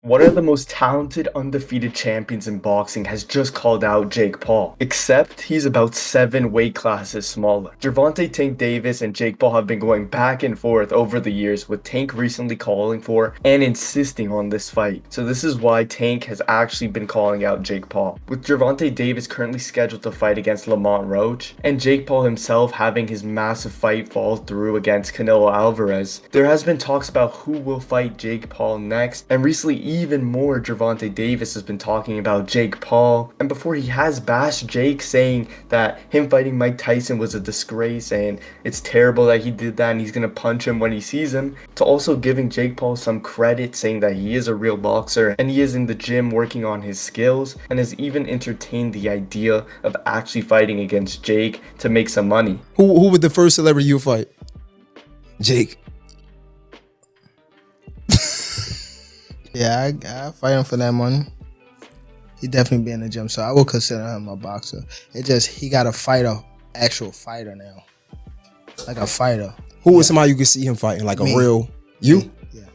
One of the most talented undefeated champions in boxing has just called out Jake Paul, except he's about 7 weight classes smaller. Gervonta Tank Davis and Jake Paul have been going back and forth over the years, with Tank recently calling for and insisting on this fight. So this is why Tank has actually been calling out Jake Paul. With Gervonta Davis currently scheduled to fight against Lamont Roach, and Jake Paul himself having his massive fight fall through against Canelo Alvarez, there has been talks about who will fight Jake Paul next, and recently even more, Gervonta Davis has been talking about Jake Paul, and before he has bashed Jake, saying that him fighting Mike Tyson was a disgrace and it's terrible that he did that and he's gonna punch him when he sees him, to also giving Jake Paul some credit, saying that he is a real boxer and he is in the gym working on his skills, and has even entertained the idea of actually fighting against Jake to make some money. Who would the first celebrity you fight? Jake. Yeah, I fight him for that money. He definitely be in the gym, so I will consider him a boxer. It just he got to fight a actual fighter now, like a fighter. Who was somebody you could see him fighting, like Me. a real you? Yeah.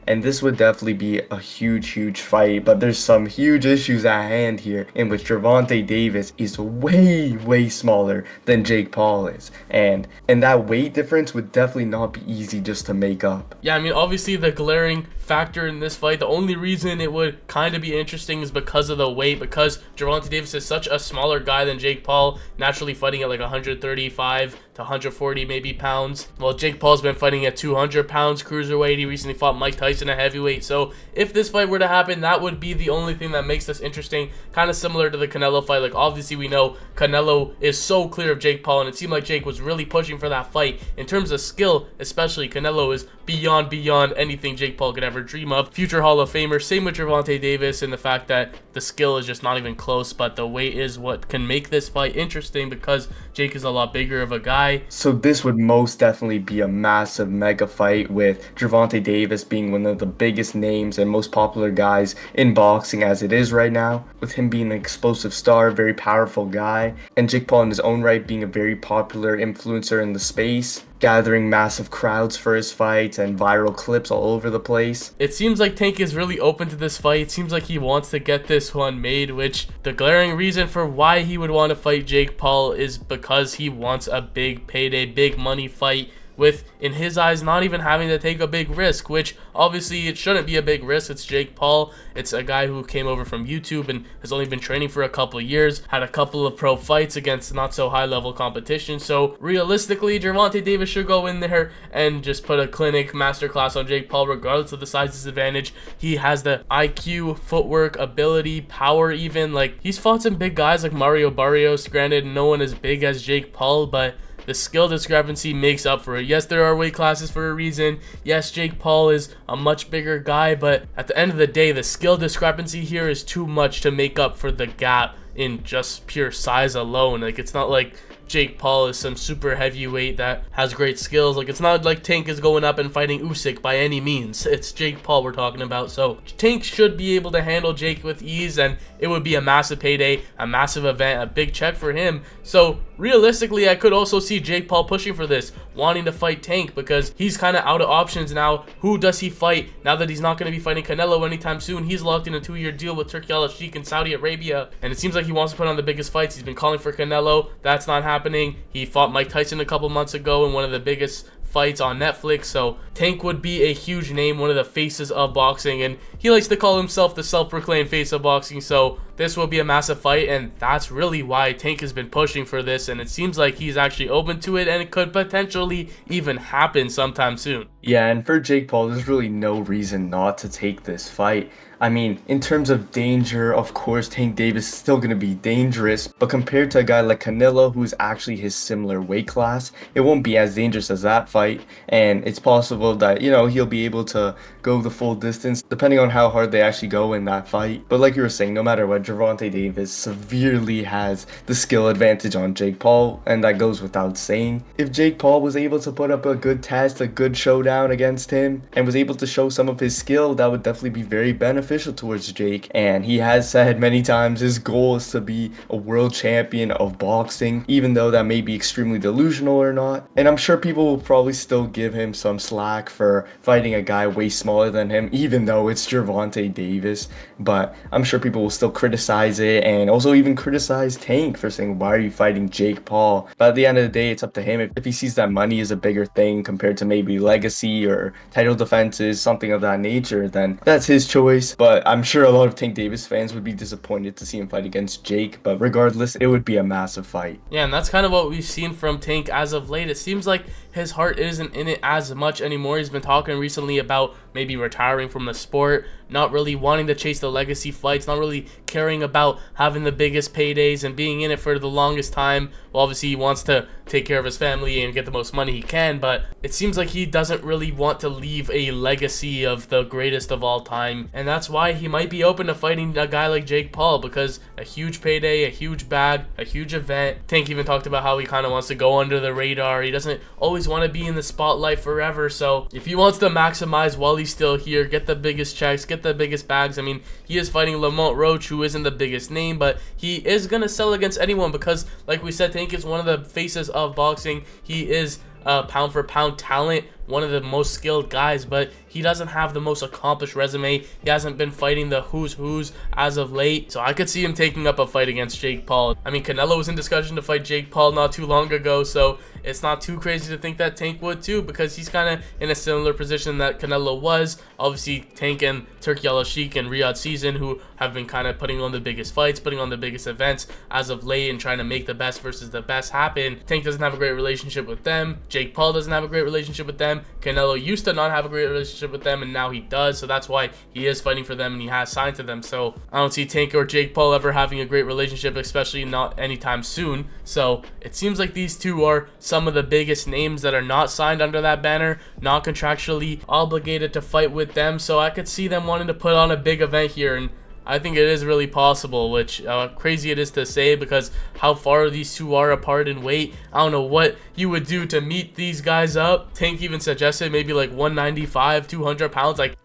And this would definitely be a huge fight, but there's some huge issues at hand here, in which Gervonta Davis is way smaller than Jake Paul is, and that weight difference would definitely not be easy just to make up. Yeah, I mean, obviously the glaring factor in this fight, the only reason it would kind of be interesting is because of the weight, because Gervonta Davis is such a smaller guy than Jake Paul, naturally fighting at like 135 to 140 maybe pounds. Well, Jake Paul's been fighting at 200 pounds cruiserweight. He recently fought Mike Tyson at heavyweight. So if this fight were to happen, that would be the only thing that makes this interesting. Kind of similar to the Canelo fight. Like, obviously we know Canelo is so clear of Jake Paul, and it seemed like Jake was really pushing for that fight. In terms of skill, especially, Canelo is beyond anything Jake Paul could ever dream of. Future Hall of Famer. Same with Gervonta Davis, and the fact that the skill is just not even close, but the weight is what can make this fight interesting, because Jake is a lot bigger of a guy. So this would most definitely be a massive mega fight, with Gervonta Davis being one of the biggest names and most popular guys in boxing as it is right now, with him being an explosive star, very powerful guy, and Jake Paul in his own right being a very popular influencer in the space, gathering massive crowds for his fights and viral clips all over the place. It seems like Tank is really open to this fight. It seems like he wants to get this one made, which the glaring reason for why he would want to fight Jake Paul is because he wants a big payday, big money fight, with, in his eyes, not even having to take a big risk, which obviously it shouldn't be a big risk. It's Jake Paul. It's a guy who came over from YouTube and has only been training for a couple of years, had a couple of pro fights against not so high level competition. So realistically, Gervonta Davis should go in there and just put a clinic masterclass on Jake Paul, regardless of the size disadvantage. He has the IQ, footwork, ability, power even. Like, he's fought some big guys like Mario Barrios. Granted, no one as big as Jake Paul, but the skill discrepancy makes up for it. Yes, there are weight classes for a reason. Yes, Jake Paul is a much bigger guy, but at the end of the day, the skill discrepancy here is too much to make up for the gap in just pure size alone. Like, it's not like Jake Paul is some super heavyweight that has great skills. Like, it's not like Tank is going up and fighting Usyk by any means. It's Jake Paul we're talking about. So Tank should be able to handle Jake with ease, and it would be a massive payday, a massive event, a big check for him. So realistically, I could also see Jake Paul pushing for this, wanting to fight Tank, because he's kind of out of options now. Who does he fight now that he's not going to be fighting Canelo anytime soon? He's locked in a 2-year deal with Turki Al-Sheikh in Saudi Arabia, and it seems like he wants to put on the biggest fights. He's been calling for Canelo. That's not happening. He fought Mike Tyson a couple months ago in one of the biggest fights on Netflix. So Tank would be a huge name, one of the faces of boxing, and he likes to call himself the self-proclaimed face of boxing. So this will be a massive fight, and that's really why Tank has been pushing for this, and it seems like he's actually open to it, and it could potentially even happen sometime soon. Yeah, and for Jake Paul, there's really no reason not to take this fight. I mean, in terms of danger, of course, Tank Davis is still going to be dangerous, but compared to a guy like Canelo, who's actually his similar weight class, it won't be as dangerous as that fight, and it's possible that, you know, he'll be able to go the full distance, depending on how hard they actually go in that fight. But like you were saying, no matter what, Gervonta Davis severely has the skill advantage on Jake Paul, and that goes without saying. If Jake Paul was able to put up a good test, a good showdown against him, and was able to show some of his skill, that would definitely be very beneficial towards Jake. And he has said many times his goal is to be a world champion of boxing, even though that may be extremely delusional or not. And I'm sure people will probably still give him some slack for fighting a guy way smaller than him, even though it's Gervonta Davis. But I'm sure people will still criticize it, and also even criticize Tank for saying, why are you fighting Jake Paul? But at the end of the day, it's up to him. If he sees that money is a bigger thing compared to maybe legacy or title defenses, something of that nature, then that's his choice. But I'm sure a lot of Tank Davis fans would be disappointed to see him fight against Jake. But regardless, it would be a massive fight. Yeah, and that's kind of what we've seen from Tank as of late. It seems like his heart isn't in it as much anymore. He's been talking recently about maybe retiring from the sport, not really wanting to chase the legacy fights, not really caring about having the biggest paydays and being in it for the longest time. Well, obviously he wants to take care of his family and get the most money he can, but it seems like he doesn't really want to leave a legacy of the greatest of all time, and that's why he might be open to fighting a guy like Jake Paul, because a huge payday, a huge bag, a huge event. Tank even talked about how he kind of wants to go under the radar. He doesn't always want to be in the spotlight forever, so if he wants to maximize while he's still here, get the biggest checks, get the biggest bags. I mean, he is fighting Lamont Roach, who isn't the biggest name, but he is going to sell against anyone because, like we said, Tank is one of the faces of boxing. He is pound for pound talent, one of the most skilled guys, but he doesn't have the most accomplished resume. He hasn't been fighting the who's as of late, so I could see him taking up a fight against Jake Paul. I mean, Canelo was in discussion to fight Jake Paul not too long ago, so it's not too crazy to think that Tank would too, because he's kind of in a similar position that Canelo was. Obviously, Tank and Turki Al-Sheikh and Riyadh Season, who have been kind of putting on the biggest fights, putting on the biggest events as of late, and trying to make the best versus the best happen. Tank doesn't have a great relationship with them. Jake Paul doesn't have a great relationship with them. Canelo used to not have a great relationship with them, and now he does, so that's why he is fighting for them and he has signed to them. So I don't see Tank or Jake Paul ever having a great relationship, especially not anytime soon. So it seems like these two are some of the biggest names that are not signed under that banner, not contractually obligated to fight with them, so I could see them wanting to put on a big event here, and I think it is really possible, which crazy it is to say because how far these two are apart in weight. I don't know what you would do to meet these guys up. Tank even suggested maybe like 195, 200 pounds. Like,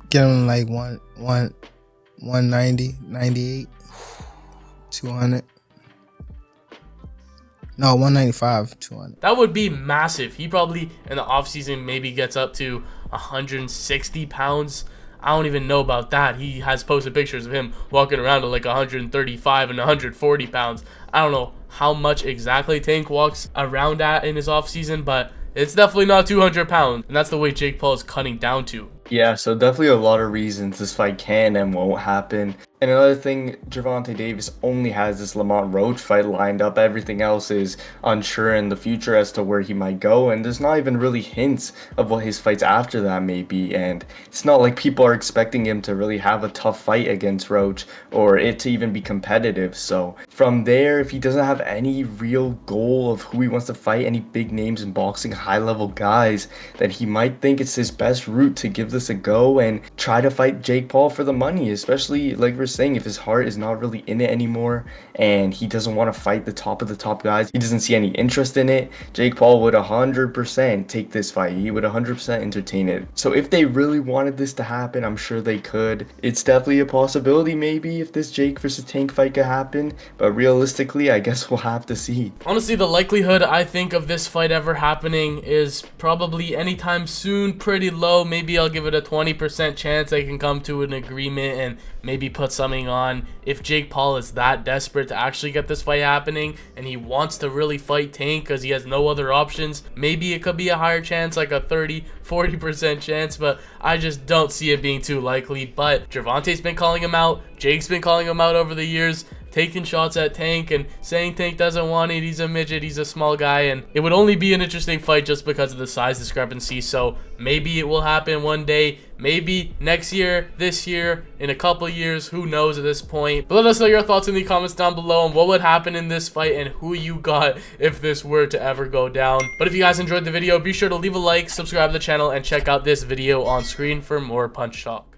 get him like 190, 98, 200. No, 195, 200. that would be massive. He probably in the offseason maybe gets up to 160 pounds. I don't even know about that. He has posted pictures of him walking around at like 135 and 140 pounds. I don't know how much exactly Tank walks around at in his offseason, but it's definitely not 200 pounds. And that's the way Jake Paul is cutting down to. Yeah, so definitely a lot of reasons this fight can and won't happen. And another thing, Gervonta Davis only has this Lamont Roach fight lined up. Everything else is unsure in the future as to where he might go. And there's not even really hints of what his fights after that may be. And it's not like people are expecting him to really have a tough fight against Roach or it to even be competitive. So from there, if he doesn't have any real goal of who he wants to fight, any big names in boxing, high-level guys, then he might think it's his best route to give this a go and try to fight Jake Paul for the money, especially like we're saying, if his heart is not really in it anymore and he doesn't want to fight the top of the top guys, he doesn't see any interest in it, Jake Paul would 100% take this fight. He would 100% entertain it. So if they really wanted this to happen, I'm sure they could. It's definitely a possibility maybe if this Jake versus Tank fight could happen, but realistically, I guess we'll have to see. Honestly, the likelihood I think of this fight ever happening is probably anytime soon pretty low. Maybe I'll give it a 20% chance they can come to an agreement and maybe put something on. If Jake Paul is that desperate to actually get this fight happening and he wants to really fight Tank because he has no other options, maybe it could be a higher chance, like a 30-40% chance, but I just don't see it being too likely. But Gervonta's been calling him out, Jake's been calling him out over the years, taking shots at Tank and saying Tank doesn't want it, he's a midget, he's a small guy, and it would only be an interesting fight just because of the size discrepancy. So maybe it will happen one day, maybe next year, this year, in a couple years, who knows at this point. But let us know your thoughts in the comments down below on what would happen in this fight and who you got if this were to ever go down. But if you guys enjoyed the video, be sure to leave a like, subscribe to the channel, and check out this video on screen for more Punch Talk.